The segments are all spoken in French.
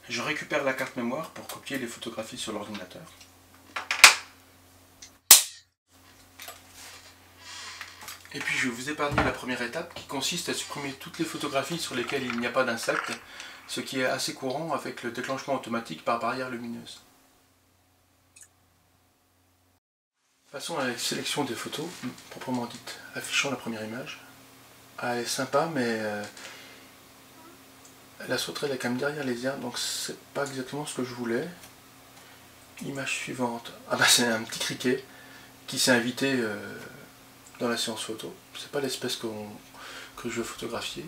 Je récupère la carte mémoire pour copier les photographies sur l'ordinateur. Et puis je vais vous épargner la première étape qui consiste à supprimer toutes les photographies sur lesquelles il n'y a pas d'insectes, ce qui est assez courant avec le déclenchement automatique par barrière lumineuse. Passons à la sélection des photos, proprement dite. Affichons la première image. Ah, elle est sympa, mais la sauterelle est quand même derrière les herbes, donc c'est pas exactement ce que je voulais. Image suivante. Ah bah c'est un petit criquet qui s'est invité dans la séance photo. C'est pas l'espèce que je veux photographier.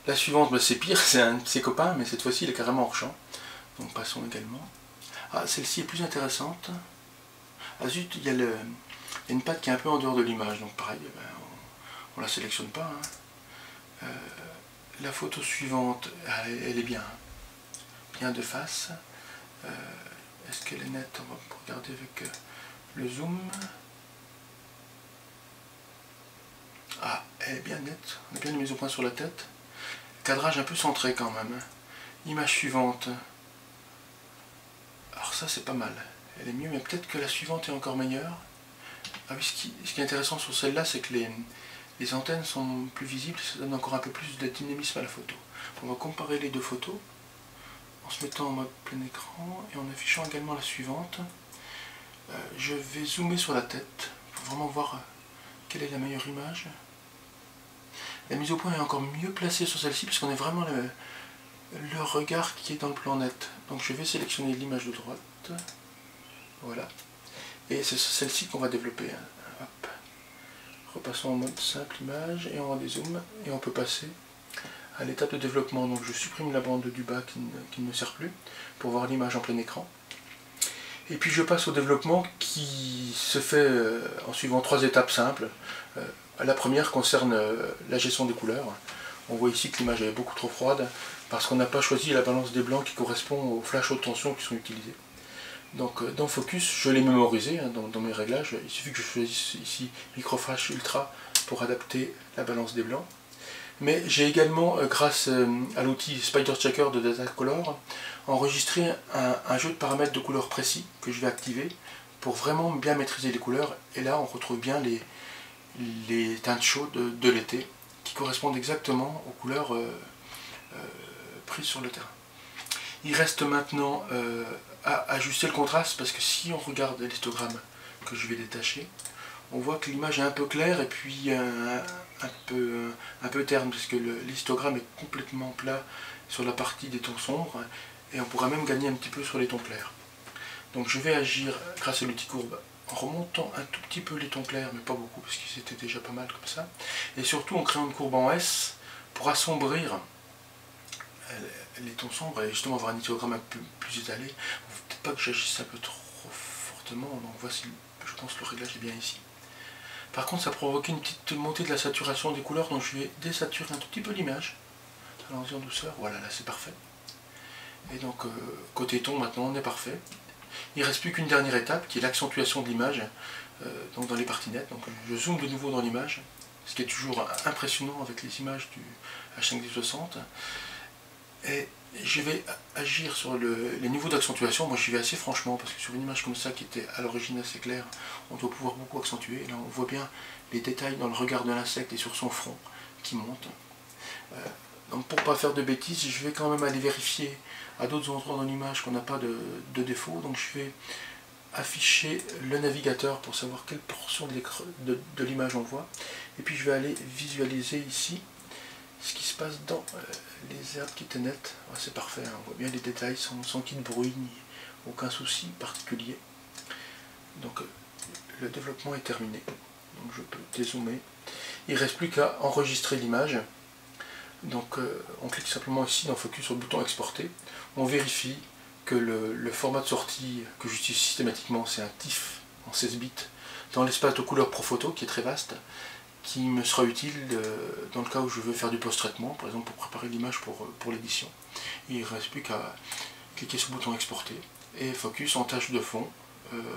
La suivante, bah, c'est pire, c'est un de ses copains, mais cette fois-ci il est carrément hors champ. Donc passons également. Ah, celle-ci est plus intéressante. Ah zut, il y a une patte qui est un peu en dehors de l'image, donc pareil, ben, on la sélectionne pas. Hein. La photo suivante, elle est bien, bien de face. Est-ce qu'elle est nette? On va regarder avec le zoom. Ah, elle est bien nette, on a bien mis au point sur la tête. Cadrage un peu centré quand même. Image suivante. Alors ça c'est pas mal, elle est mieux, mais peut-être que la suivante est encore meilleure. Ah oui, ce qui est intéressant sur celle-là, c'est que les antennes sont plus visibles, ça donne encore un peu plus de dynamisme à la photo. On va comparer les deux photos en se mettant en mode plein écran et en affichant également la suivante. Je vais zoomer sur la tête pour vraiment voir quelle est la meilleure image. La mise au point est encore mieux placée sur celle-ci parce qu'on est vraiment le regard qui est dans le plan net. Donc je vais sélectionner l'image de droite. Voilà. Et c'est celle-ci qu'on va développer. Hop. Repassons en mode simple image et on dézoome et on peut passer à l'étape de développement. Donc je supprime la bande du bas qui ne me sert plus pour voir l'image en plein écran. Et puis je passe au développement qui se fait en suivant 3 étapes simples. La première concerne la gestion des couleurs. On voit ici que l'image est beaucoup trop froide parce qu'on n'a pas choisi la balance des blancs qui correspond aux flashs haute tension qui sont utilisés. Donc dans Focus, je l'ai mémorisé hein, dans mes réglages. Il suffit que je choisisse ici Microflash Ultra pour adapter la balance des blancs. Mais j'ai également, grâce à l'outil Spider Checker de Datacolor, enregistré un jeu de paramètres de couleurs précis que je vais activer pour vraiment bien maîtriser les couleurs. Et là, on retrouve bien les teintes chaudes de l'été qui correspondent exactement aux couleurs prises sur le terrain. Il reste maintenant à ajuster le contraste parce que si on regarde l'histogramme que je vais détacher, on voit que l'image est un peu claire et puis un peu terne parce que l'histogramme est complètement plat sur la partie des tons sombres et on pourra même gagner un petit peu sur les tons clairs. Donc je vais agir grâce à l'outil courbe en remontant un tout petit peu les tons clairs, mais pas beaucoup parce qu'ils étaient déjà pas mal comme ça, et surtout en créant une courbe en S pour assombrir les tons sombres et justement avoir un histogramme un peu plus étalé. Il ne faut peut-être pas que j'agisse un peu trop fortement, donc voici, je pense que le réglage est bien ici. Par contre, ça a provoqué une petite montée de la saturation des couleurs, donc je vais désaturer un tout petit peu l'image. Allons-y en douceur, voilà, là c'est parfait. Et donc, côté ton, maintenant, on est parfait. Il ne reste plus qu'une dernière étape, qui est l'accentuation de l'image, donc dans les parties nettes. Donc je zoome de nouveau dans l'image, ce qui est toujours impressionnant avec les images du H5D60. Et je vais agir sur les niveaux d'accentuation. Moi j'y vais assez franchement parce que sur une image comme ça qui était à l'origine assez claire, on doit pouvoir beaucoup accentuer. Là on voit bien les détails dans le regard de l'insecte et sur son front qui montent. Donc pour ne pas faire de bêtises, je vais quand même aller vérifier à d'autres endroits dans l'image qu'on n'a pas de défaut. Donc je vais afficher le navigateur pour savoir quelle portion de l'image on voit. Et puis je vais aller visualiser ici ce qui se passe dans les herbes qui étaient nettes. C'est parfait, hein, on voit bien les détails sans qu'il y ait de bruit, ni aucun souci particulier. Donc le développement est terminé. Donc je peux dézoomer. Il ne reste plus qu'à enregistrer l'image. Donc on clique simplement ici dans Focus sur le bouton exporter. On vérifie que le format de sortie que j'utilise systématiquement c'est un TIFF en 16 bits dans l'espace de couleur Profoto qui est très vaste, qui me sera utile dans le cas où je veux faire du post-traitement, par exemple pour préparer l'image pour l'édition. Il ne reste plus qu'à cliquer sur le bouton exporter et Focus en tâche de fond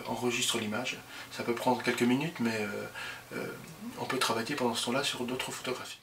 enregistre l'image. Ça peut prendre quelques minutes mais on peut travailler pendant ce temps-là sur d'autres photographies.